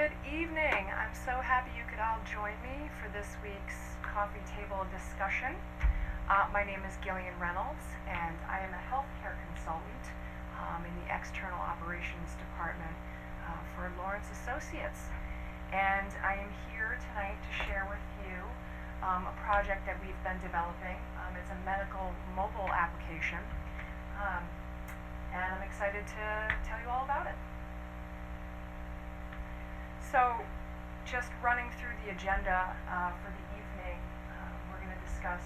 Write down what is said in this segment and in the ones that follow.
Good evening. I'm so happy you could all join me for this week's coffee table discussion. My name is Gillian Reynolds, and I am a healthcare consultant in the External Operations Department for Lawrence Associates. And I am here tonight to share with you a project that we've been developing. It's a medical mobile application, and I'm excited to tell you all about it. So, just running through the agenda for the evening, we're going to discuss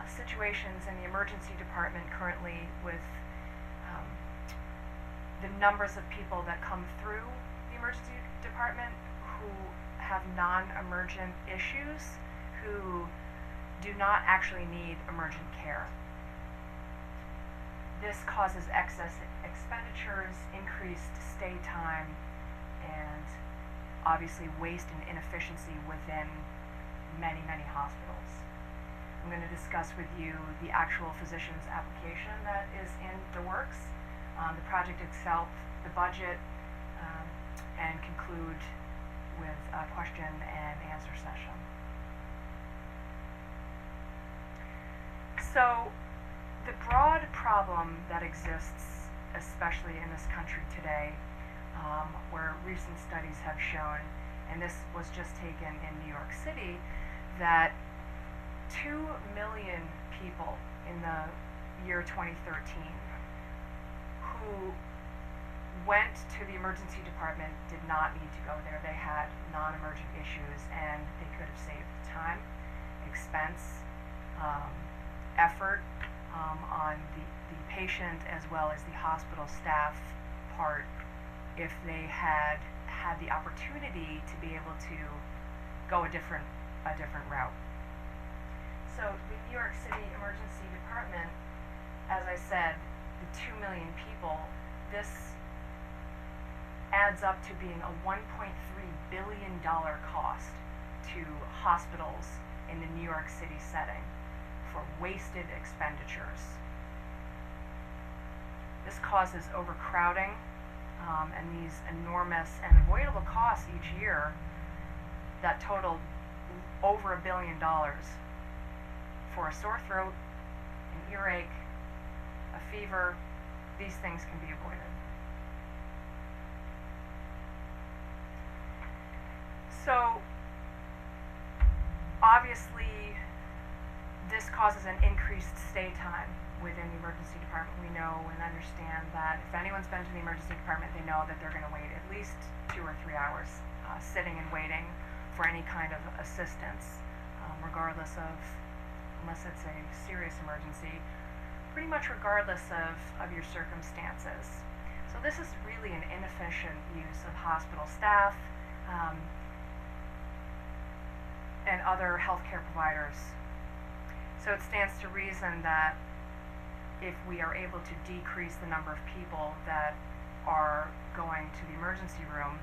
situations in the emergency department currently with the numbers of people that come through the emergency department who have non-emergent issues, who do not actually need emergent care. This causes excess expenditures, increased stay time, and obviously waste and inefficiency within many, many hospitals. I'm going to discuss with you the actual physician's application that is in the works, the project itself, the budget, and conclude with a question and answer session. So, the broad problem that exists, especially in this country today, where recent studies have shown, and this was just taken in New York City, that 2 million people in the year 2013 who went to the emergency department did not need to go there. They had non-emergent issues, and they could have saved time, expense, effort on the patient as well as the hospital staff part if they had had the opportunity to be able to go a different route. So the New York City Emergency Department, as I said, the 2 million people, this adds up to being a $1.3 billion cost to hospitals in the New York City setting for wasted expenditures. This causes overcrowding, and these enormous and avoidable costs each year that total over $1 billion for a sore throat, an earache, a fever. These things can be avoided. So, obviously, this causes an increased stay time within the emergency department. We know and understand that if anyone's been to the emergency department, they know that they're going to wait at least 2 or 3 hours sitting and waiting for any kind of assistance, regardless of, unless it's a serious emergency, pretty much regardless of your circumstances. So this is really an inefficient use of hospital staff and other healthcare providers. So it stands to reason that if we are able to decrease the number of people that are going to the emergency room,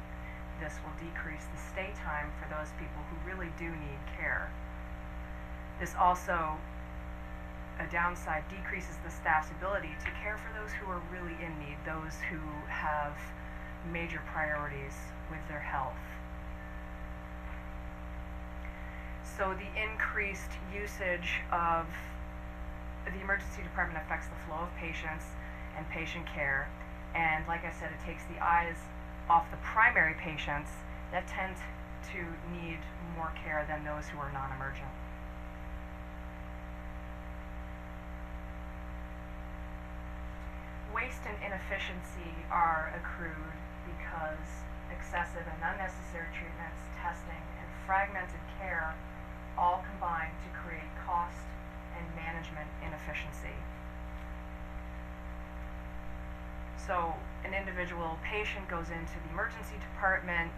this will decrease the stay time for those people who really do need care. This also, a downside, decreases the staff's ability to care for those who are really in need, those who have major priorities with their health. So the increased usage of the emergency department affects the flow of patients and patient care, and like I said, it takes the eyes off the primary patients that tend to need more care than those who are non-emergent. Waste and inefficiency are accrued because excessive and unnecessary treatments, testing, and fragmented care all combine to create cost and management inefficiency. So an individual patient goes into the emergency department,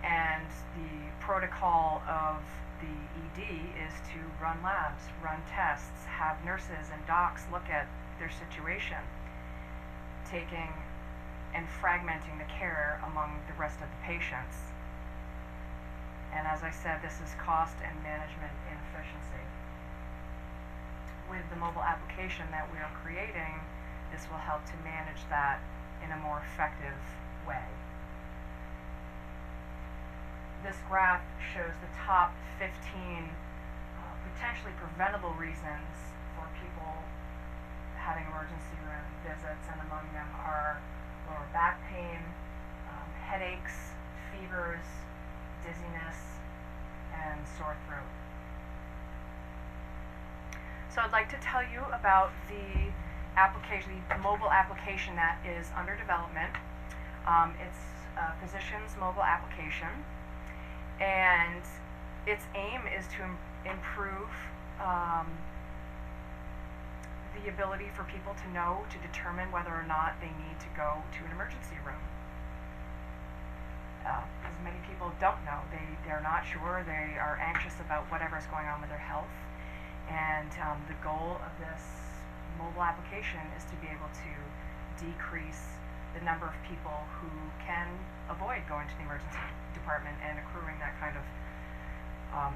and the protocol of the ED is to run labs, run tests, have nurses and docs look at their situation, taking and fragmenting the care among the rest of the patients. And as I said, this is cost and management inefficiency. With the mobile application that we are creating, this will help to manage that in a more effective way. this graph shows the top 15 potentially preventable reasons for people having emergency room visits, and among them are lower back pain, headaches, fevers, dizziness, and sore throat. So I'd like to tell you about the application, the mobile application that is under development. It's a physician's mobile application, and its aim is to improve the ability for people to know, to determine whether or not they need to go to an emergency room. Because many people don't know, they're not sure, they are anxious about whatever's going on with their health, and the goal of this mobile application is to be able to decrease the number of people who can avoid going to the emergency department and accruing that kind of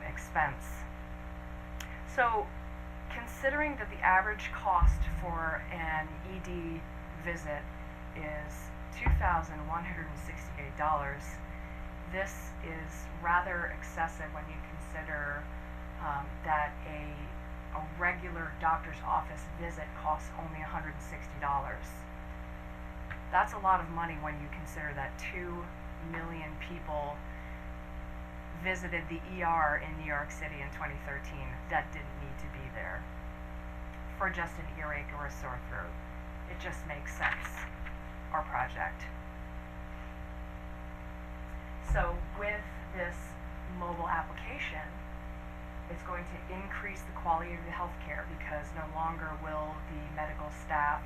expense. So, considering that the average cost for an ED visit is $2,168, this is rather excessive when you consider that a regular doctor's office visit costs only $160. That's a lot of money when you consider that 2 million people visited the ER in New York City in 2013 that didn't need to be there for just an earache or a sore throat. It just makes sense, our project. So with this mobile application, it's going to increase the quality of the healthcare, because no longer will the medical staff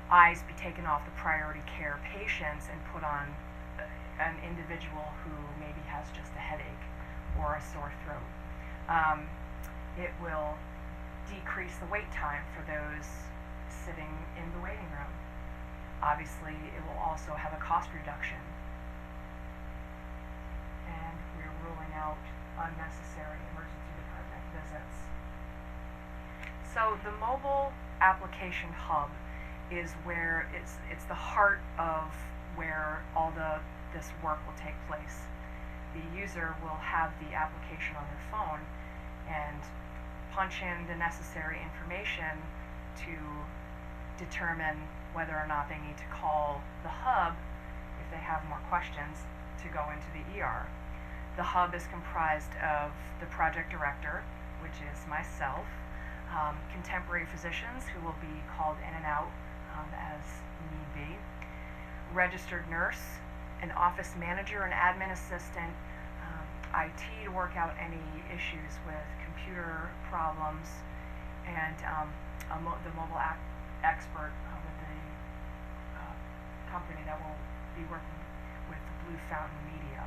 eyes be taken off the priority care patients and put on an individual who maybe has just a headache or a sore throat. It will decrease the wait time for those sitting in the waiting room. Obviously, it will also have a cost reduction. And we're ruling out unnecessary emergency department visits. So the mobile application hub is where it's the heart of where all this work will take place. The user will have the application on their phone and punch in the necessary information to determine whether or not they need to call the hub if they have more questions to go into the ER. The hub is comprised of the project director, which is myself, contemporary physicians who will be called in and out as need be, registered nurse, an office manager, an admin assistant, IT to work out any issues with computer problems, and the mobile app expert with the company that will be working with the Blue Fountain Media.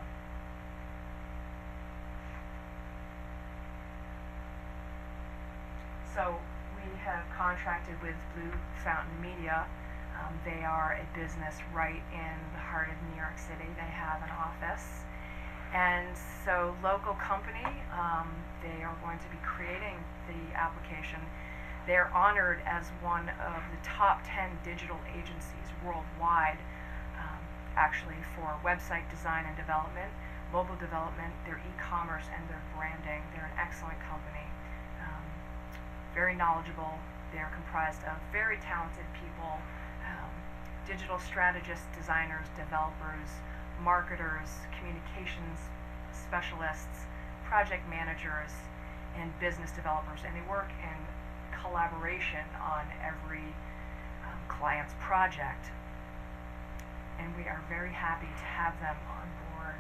So we have contracted with Blue Fountain Media. They are a business right in the heart of New York City. They have an office. And so local company, they are going to be creating the application. They're honored as one of the top 10 digital agencies worldwide, actually for website design and development, mobile development, their e-commerce, and their branding. They're an excellent company, very knowledgeable. They're comprised of very talented people, digital strategists, designers, developers, marketers, communications specialists, project managers, and business developers, and they work in collaboration on every client's project, and we are very happy to have them on board.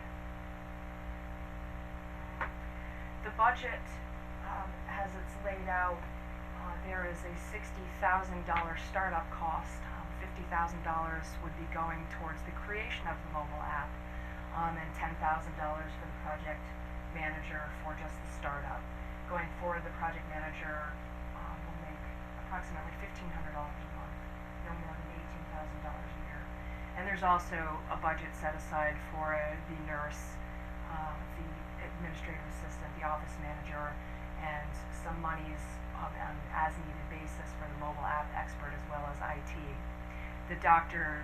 The budget, as it's laid out, there is a $60,000 startup cost. $50,000 would be going towards the creation of the mobile app, and $10,000 for the project manager for just the startup. Going forward, the project manager will make approximately $1,500 a month, no more than $18,000 a year. And there's also a budget set aside for the nurse, the administrative assistant, the office manager, and some monies on an as-needed basis for the mobile app expert as well as IT. The doctor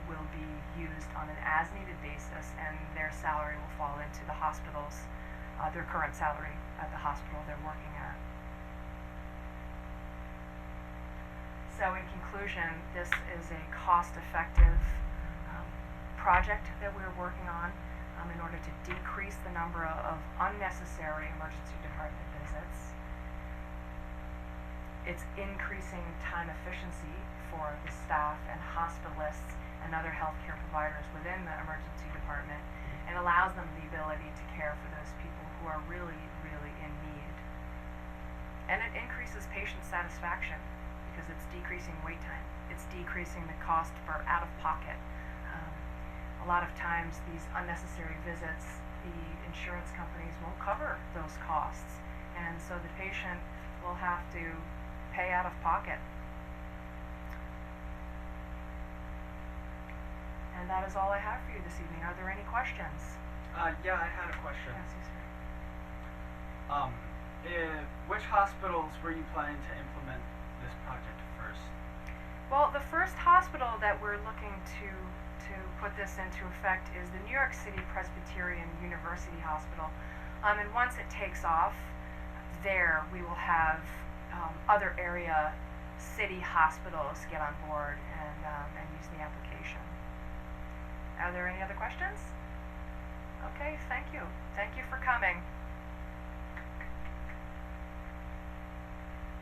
will be used on an as-needed basis, and their salary will fall into the hospital's, their current salary at the hospital they're working at. So in conclusion, this is a cost-effective project that we're working on in order to decrease the number of unnecessary emergency department visits. It's increasing time efficiency for the staff and hospitalists and other healthcare providers within the emergency department, and allows them the ability to care for those people who are really, really in need. And it increases patient satisfaction because it's decreasing wait time. It's decreasing the cost for out-of-pocket. A lot of times these unnecessary visits, the insurance companies won't cover those costs, and so the patient will have to pay out of pocket. And that is all I have for you this evening. Are there any questions? Yeah, I had a question. Yes, yes, sir. Which hospitals were you planning to implement this project first? Well, the first hospital that we're looking to put this into effect is the New York City Presbyterian University Hospital. And once it takes off, there we will have other area city hospitals get on board and use the application. Are there any other questions? Okay, thank you. Thank you for coming.